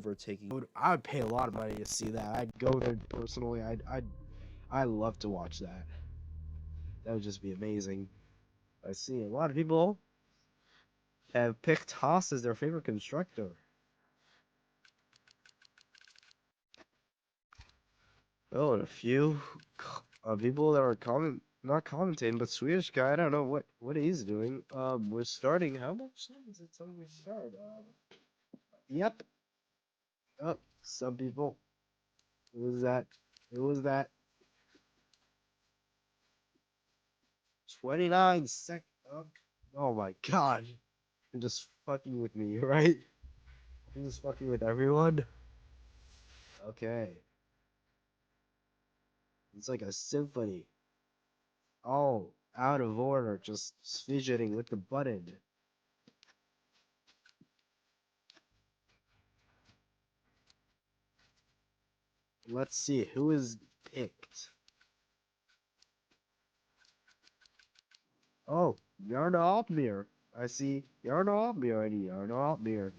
overtaking. I would pay a lot of money to see that. I'd go there personally. I'd love to watch that. That would just be amazing. I see a lot of people have picked Haas as their favorite constructor. Oh, and a few people that are not commentating, but Swedish guy. I don't know what he's doing. We're starting. How much time is it till we start? Yep. Oh, some people. Who was that? Who was that? 29 sec. Oh my god. You're just fucking with me, right? You're just fucking with everyone? Okay. It's like a symphony. All out of order, just fidgeting with the button. Let's see who is picked. Oh, Yarno Altmere. I see Yarno Altmere and Yarno Altmere.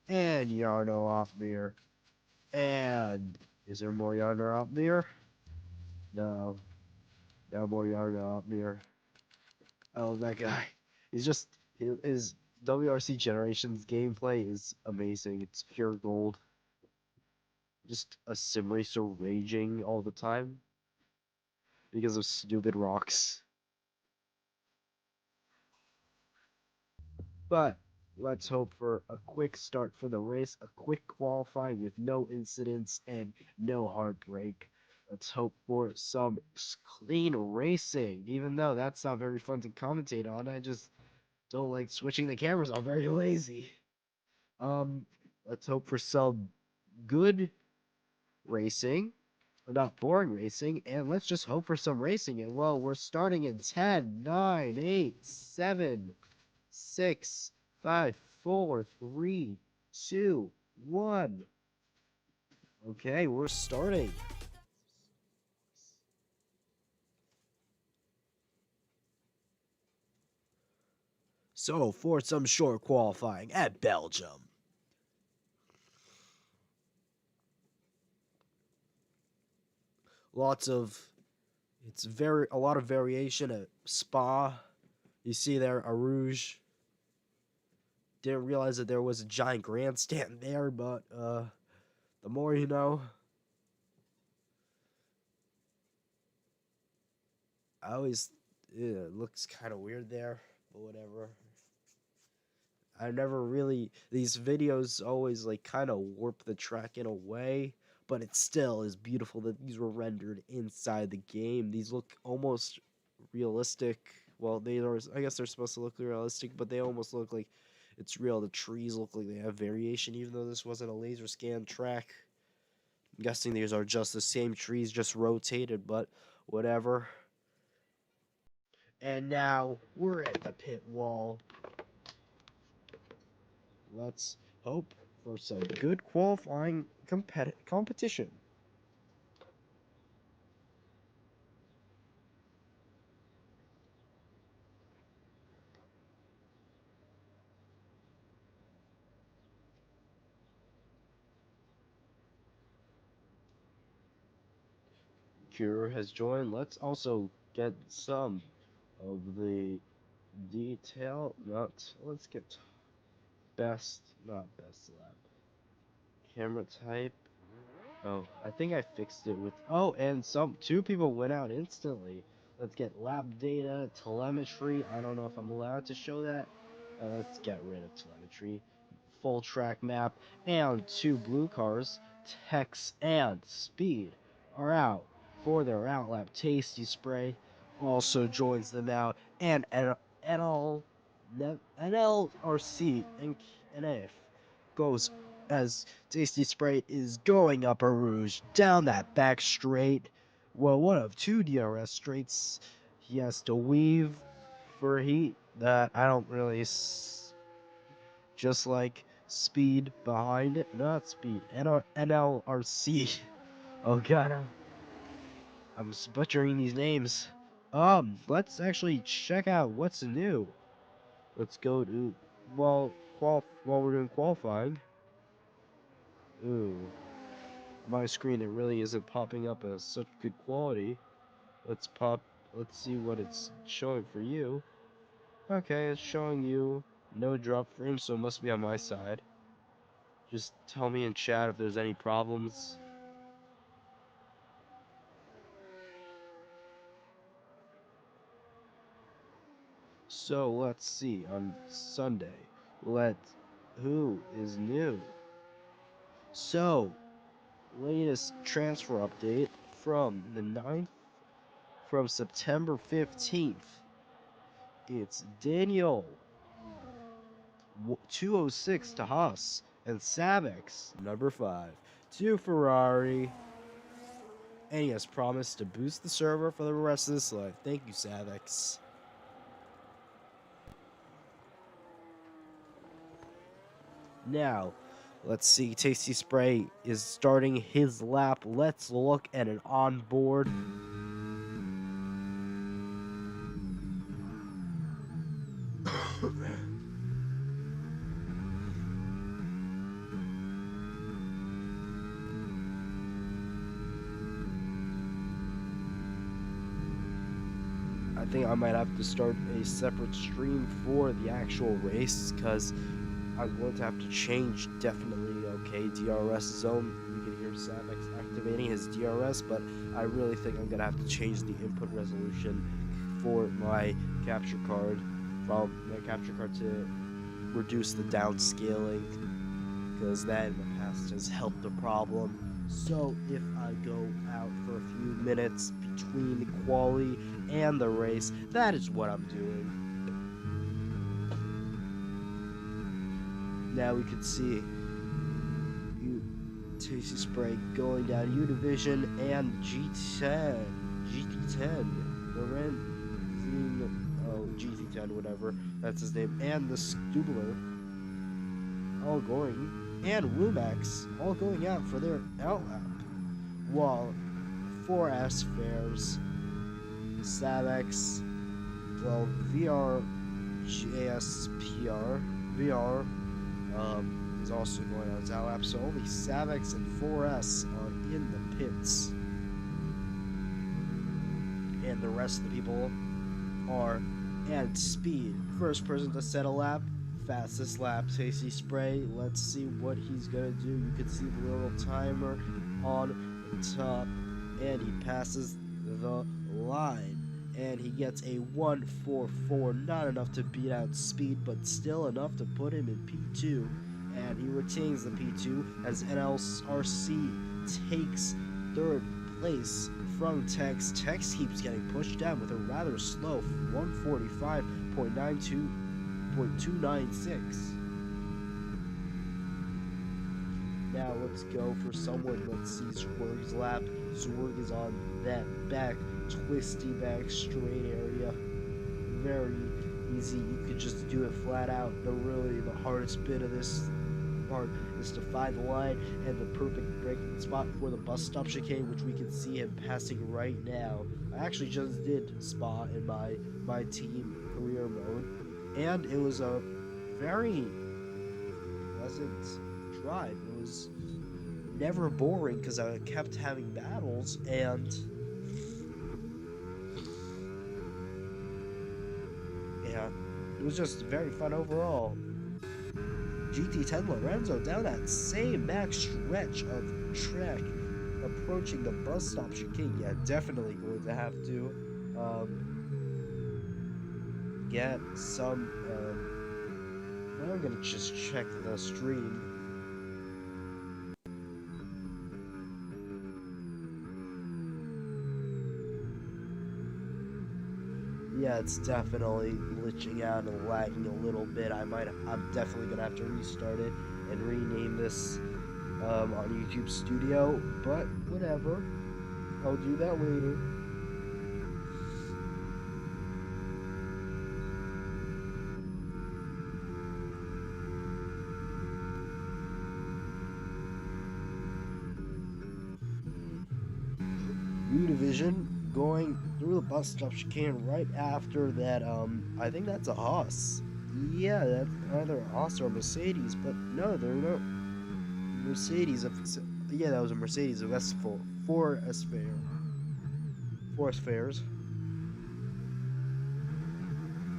And Yarno Altmere. And is there more Yarno Altmere? No. No more Yarno Altmere. Oh, that guy. He's just his WRC Generations gameplay is amazing. It's pure gold. Just a sim racer raging all the time because of stupid rocks. But let's hope for a quick start for the race, a quick qualifying with no incidents and no heartbreak. Let's hope for some clean racing, even though that's not very fun to commentate on. I just don't like switching the cameras. I'm very lazy. Um, let's hope for some good racing, not boring racing, and let's just hope for some racing. And well, we're starting in 10, 9, 8, 7, 6, 5, 4, 3, 2, 1. Okay, we're starting. So, for some short qualifying at Belgium. Lots of it's very a lot of variation at Spa. You see there a Rouge. Didn't realize that there was a giant grandstand there, but the more you know. I always it looks kind of weird there, but whatever. I never really these videos always like kind of warp the track in a way, but it still is beautiful that these were rendered inside the game. These look almost realistic. Well, they are. I guess they're supposed to look realistic, but they almost look like it's real. The trees look like they have variation, even though this wasn't a laser scan track. I'm guessing these are just the same trees, just rotated, but whatever. And now we're at the pit wall. Let's hope for some good qualifying competition. Cure has joined. Let's also get some of the detail. Not let's get best, not best lap. Camera type. Oh, I think I fixed it with. Oh, and some two people went out instantly. Let's get lap data, telemetry. I don't know if I'm allowed to show that. Let's get rid of telemetry. Full track map and two blue cars, Tex and Speed, are out for their outlap tasty spray. Also joins them out and NL NLRC and NF goes as Tasty Sprite is going up a rouge down that back straight. Well, one of two DRS straights. He has to weave for heat that I don't really just like speed behind it. Not speed. NLRC. Oh god, I'm butchering these names. Let's actually check out what's new. Let's go to while we're doing qualifying. Ooh, my screen, it really isn't popping up as such good quality. Let's pop, let's see what it's showing for you. Okay, it's showing you no drop frame, so it must be on my side. Just tell me in chat if there's any problems. So let's see, on Sunday, who is new? So, latest transfer update from the 9th, from September 15th. It's Daniel, 206 to Haas, and Savex, number 5, to Ferrari. And he has promised to boost the server for the rest of his life. Thank you, Savex. Now, let's see. Tasty Spray is starting his lap. Let's look at an onboard. I think I might have to start a separate stream for the actual race because I'm going to have to change definitely. Okay, DRS zone. You can hear Savex activating his DRS, but I really think I'm gonna have to change the input resolution for my capture card to reduce the downscaling, because that in the past has helped the problem. So if I go out for a few minutes between the quali and the race, that is what I'm doing. Now we can see Tasty Spray going down U Division and GT10. GT10, whatever, that's his name, and the Stubler all going, and Lumax all going out for their outlap, while 4S fares, Savex, well, VR, JSPR, VR, is also going on his outlap, so only Savex and 4S are in the pits. And the rest of the people are at speed. First person to set a lap, fastest lap, Tasty Spray. Let's see what he's gonna do. You can see the little timer on the top, and he passes the line. And he gets a 1:44, not enough to beat out speed, but still enough to put him in P2. And he retains the P2 as NLRC takes third place from Tex. Tex keeps getting pushed down with a rather slow 145.296. Now let's go for someone. Let's see Zwerg's lap. Zwerg is on that back, twisty back straight area. Very easy. You could just do it flat out. The hardest bit of this part is to find the line and the perfect braking spot for the bus stop chicane, which we can see him passing right now. I actually just did Spa in my team career mode, and it was a very pleasant drive. It was never boring because I kept having battles, and yeah, it was just very fun overall. GT10 Lorenzo down that same back stretch of track, approaching the bus stop chicane. Yeah, definitely going to have to get some. Well, I'm gonna just check the stream. Yeah, it's definitely glitching out and lagging a little bit. I'm definitely gonna have to restart it and rename this on YouTube Studio, but whatever. I'll do that later. U Division going through the bus stop chicane right after that. I think that's a Haas. Yeah, that's either a Haas or a Mercedes, but no, they're Mercedes of, yeah, that was a Mercedes of S4, Forest Fairs,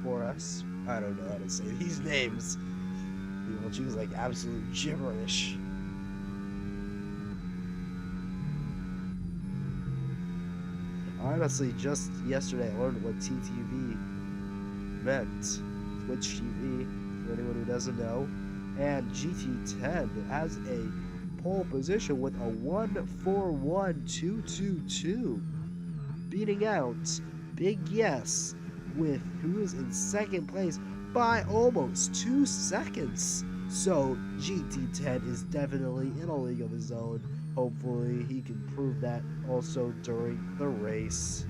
4S. I don't know how to say these names. People choose like absolute gibberish. Honestly, just yesterday I learned what TTV meant. Twitch TV, for anyone who doesn't know. And GT10 has a pole position with a 1:41.222, beating out Big Yes, with who is in second place by almost 2 seconds. So GT10 is definitely in a league of his own. Hopefully he can prove that also during the race.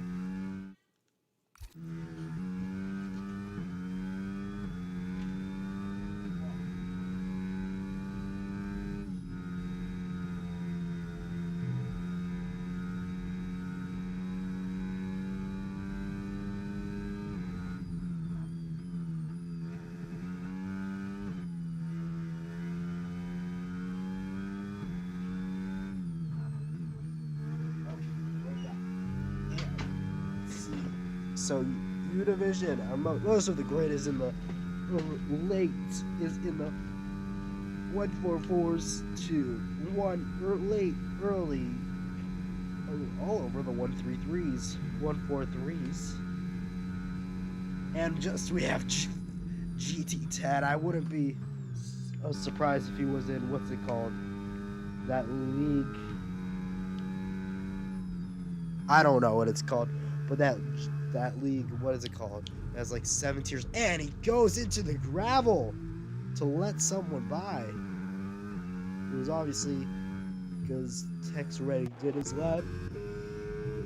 So Univision, most of the grid is in the late, is in the 144s to late, early, all over the 133s, 143s, and just we have GT10. I wouldn't be surprised if he was in what's it called, that league. I don't know what it's called, but that league, what is it called? It has like 7 tiers, and he goes into the gravel to let someone by. It was obviously because Tex Redding did his lap.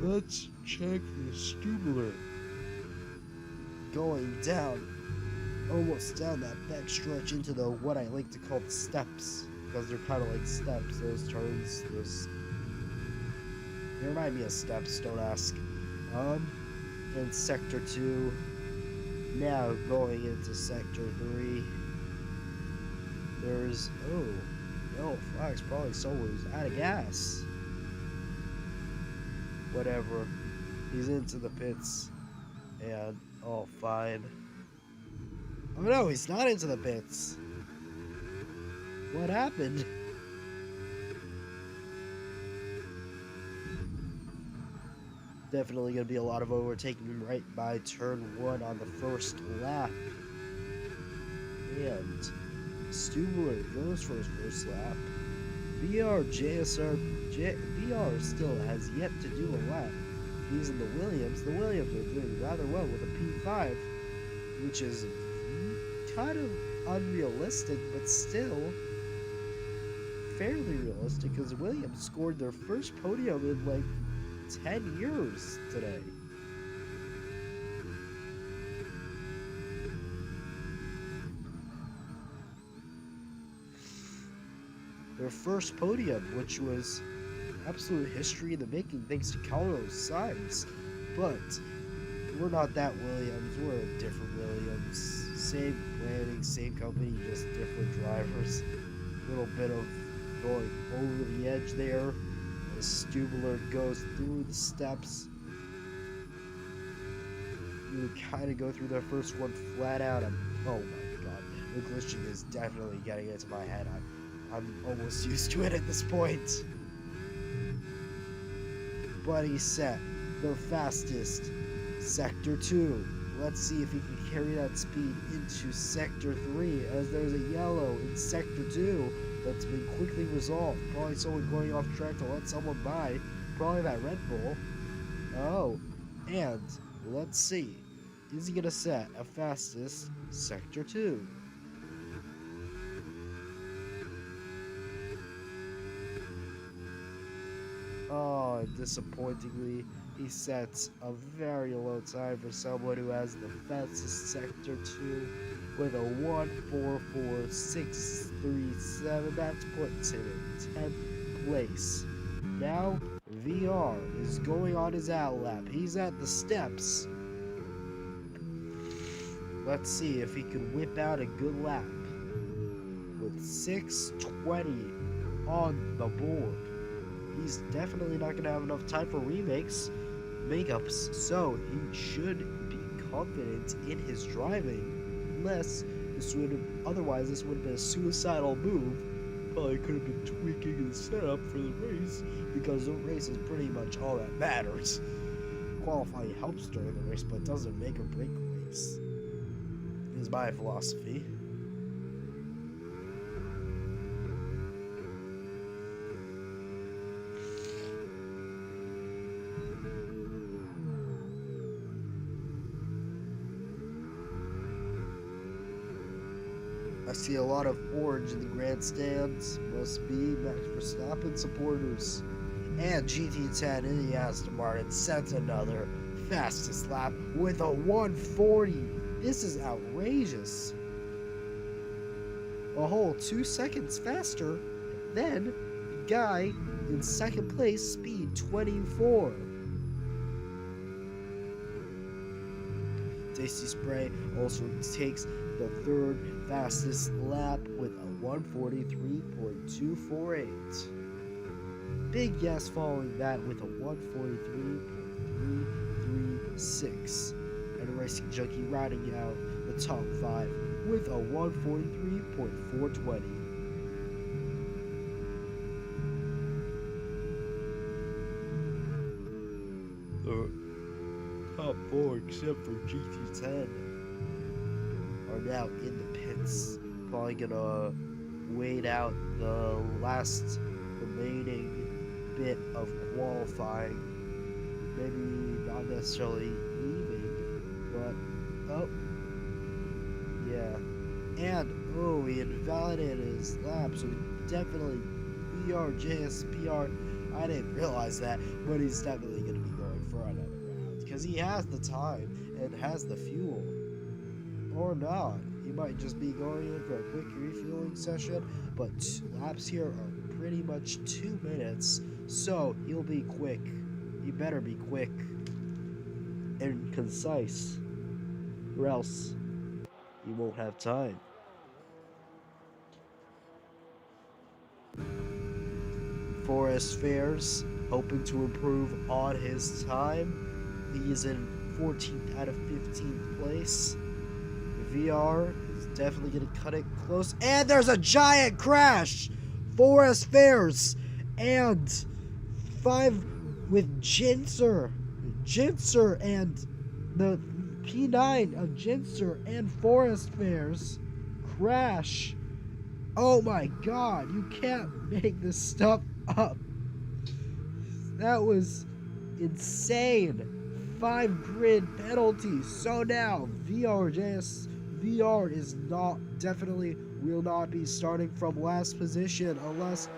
Let's check the Stubler going down, almost down that back stretch into the what I like to call the steps, because they're kind of like steps. Those turns, they remind me of steps. Don't ask. In Sector 2, now going into Sector 3, there's, no, flags, probably someone who's out of gas. Whatever, he's into the pits, and, fine. Oh no, he's not into the pits. What happened? Definitely going to be a lot of overtaking right by turn 1 on the first lap. And Stubler goes for his first lap. VR still has yet to do a lap. He's in the Williams. The Williams are doing rather well with a P5, which is kind of unrealistic, but still fairly realistic, because Williams scored their first podium in like 10 years today. Their first podium, which was absolute history in the making thanks to Carlos Sainz. But we're not that Williams, we're a different Williams. Same planning, same company, just different drivers. A little bit of going over the edge there. Stubler goes through the steps. You would kind of go through the first one flat out. Oh my god, the glitching is definitely getting into my head. I'm almost used to it at this point. But he set the fastest Sector 2. Let's see if he can carry that speed into Sector 3, as there's a yellow in Sector 2 that's been quickly resolved. Probably someone going off track to let someone by. Probably that Red Bull. Oh, and let's see. Is he going to set a fastest Sector 2? Oh, disappointingly, he sets a very low time for someone who has the fastest Sector 2 with a 1:44.637. That puts him in 10th place. Now, VR is going on his outlap. He's at the steps. Let's see if he can whip out a good lap with 6:20. on the board. He's definitely not going to have enough time for makeups, so he should be confident in his driving, unless otherwise this would have been a suicidal move. Probably could have been tweaking the setup for the race, because the race is pretty much all that matters. Qualifying helps during the race, but doesn't make or break the race, is my philosophy. I see a lot of orange in the grandstands. Must be Max Verstappen supporters. And GT10 in the Aston Martin sets another fastest lap with a 140. This is outrageous. A whole 2 seconds faster than the guy in second place, speed 24. Tasty Spray also takes the third fastest lap with a 143.248. Big Yes following that with a 143.336. And Racing Junkie riding out the top 5 with a 143.420. The top 4, except for GT10, are now in the pits. Probably gonna wait out the last remaining bit of qualifying. Maybe not necessarily leaving, but oh yeah. And he invalidated his lap, so definitely JSPR. I didn't realize that, but he's definitely gonna be going for another round because he has the time and has the fuel. Or not. He might just be going in for a quick refueling session, but laps here are pretty much 2 minutes, so he'll be quick. He better be quick and concise, or else he won't have time. Forest Fairs, hoping to improve on his time. He is in 14th out of 15th place. VR is definitely going to cut it close. And there's a giant crash! Forest Fairs and 5 with Jinser and the P9 of Jinser and Forest Fairs crash. Oh my god, you can't make this stuff up. That was insane. 5 grid penalties. So now VR is definitely will not be starting from last position unless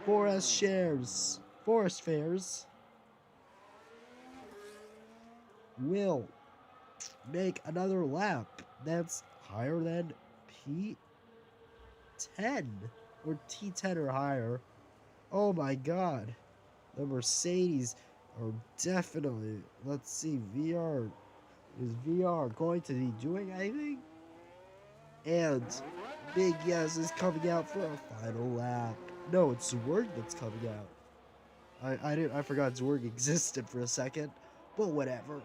Forest Fairs will make another lap that's higher than P10 or T10 or higher. Oh my god. The Mercedes are definitely, let's see, is VR going to be doing anything? And Big Yes is coming out for a final lap. No, it's Zwerg that's coming out. I forgot Zwerg existed for a second, but whatever.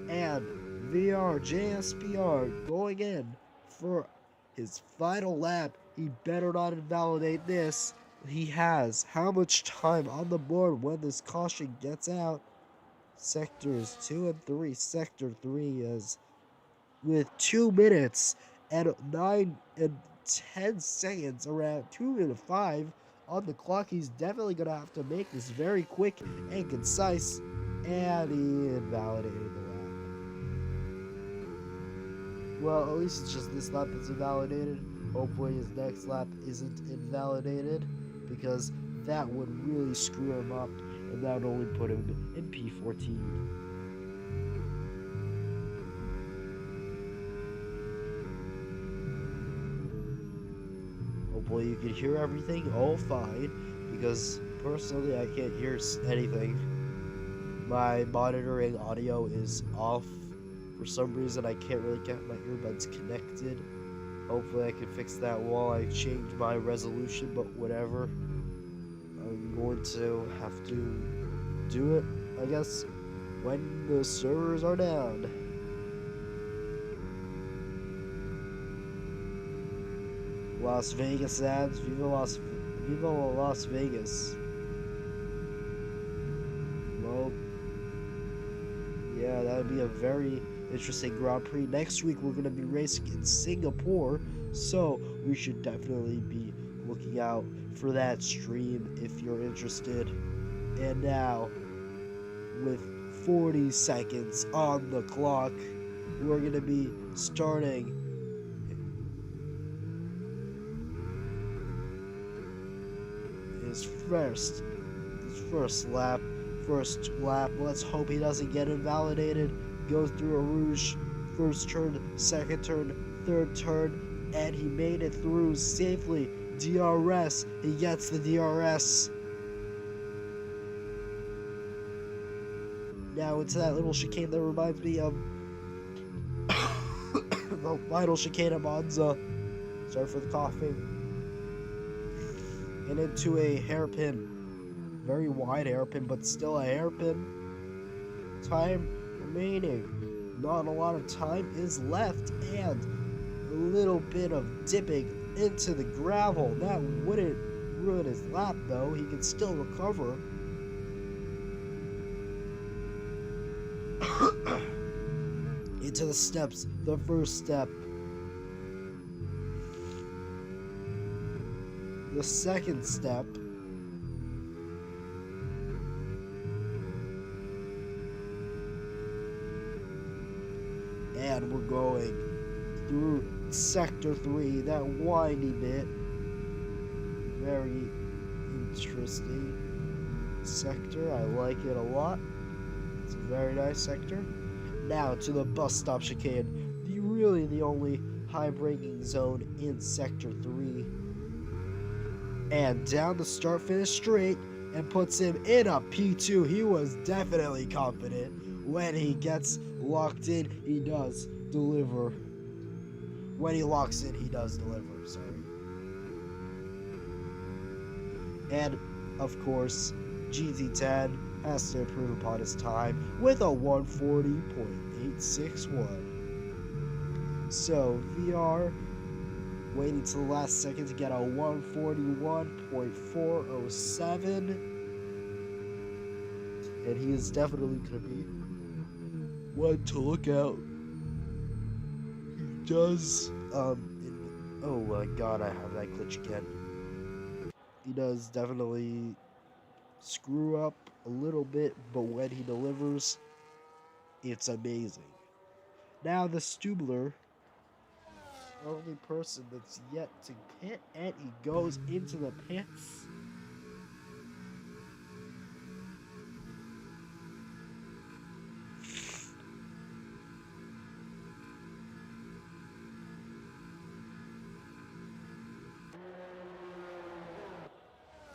And JSPR going in for his final lap. He better not invalidate this. He has how much time on the board when this caution gets out? Sectors 2 and 3. Sector 3 is with 2 minutes and 9 and 10 seconds, around 2 minutes 5 on the clock. He's definitely going to have to make this very quick and concise. And he invalidated the lap. Well, at least it's just this lap that's invalidated. Hopefully his next lap isn't invalidated, because that would really screw him up, and that would only put him in P14. Hopefully you can hear everything all fine, because personally I can't hear anything. My monitoring audio is off. For some reason I can't really get my earbuds connected. Hopefully I can fix that wall. I changed my resolution, but whatever. I'm going to have to do it, I guess, when the servers are down. Las Vegas ads. Viva Las Vegas. Well, yeah, that would be a very interesting Grand Prix. Next week we're going to be racing in Singapore, so we should definitely be looking out for that stream if you're interested. And now, with 40 seconds on the clock, we're going to be starting his first lap. Let's hope he doesn't get invalidated. Goes through a rouge. First turn, second turn, third turn, and he made it through safely. DRS. He gets the DRS. Now into that little chicane that reminds me of the final chicane of Monza. Sorry for the coughing. And into a hairpin. Very wide hairpin, but still a hairpin. Time remaining. Not a lot of time is left, and a little bit of dipping into the gravel. That wouldn't ruin his lap, though. He can still recover. Into the steps. The first step. The second step. And we're going through Sector 3, that windy bit. Very interesting sector. I like it a lot. It's a very nice sector. Now to the bus stop chicane. Really the only high braking zone in Sector 3. And down the start-finish straight and puts him in a P2. He was definitely confident. When he gets locked in, he does deliver. When he locks in, he does deliver, sorry. And, of course, GT10 has to improve upon his time with a 140.861. So, VR waiting to the last second to get a 141.407. And he is definitely going to be one to look out. He does, oh my god, I have that glitch again. He does definitely screw up a little bit, but when he delivers, it's amazing. Now the Stubler, only person that's yet to pit, and he goes into the pits.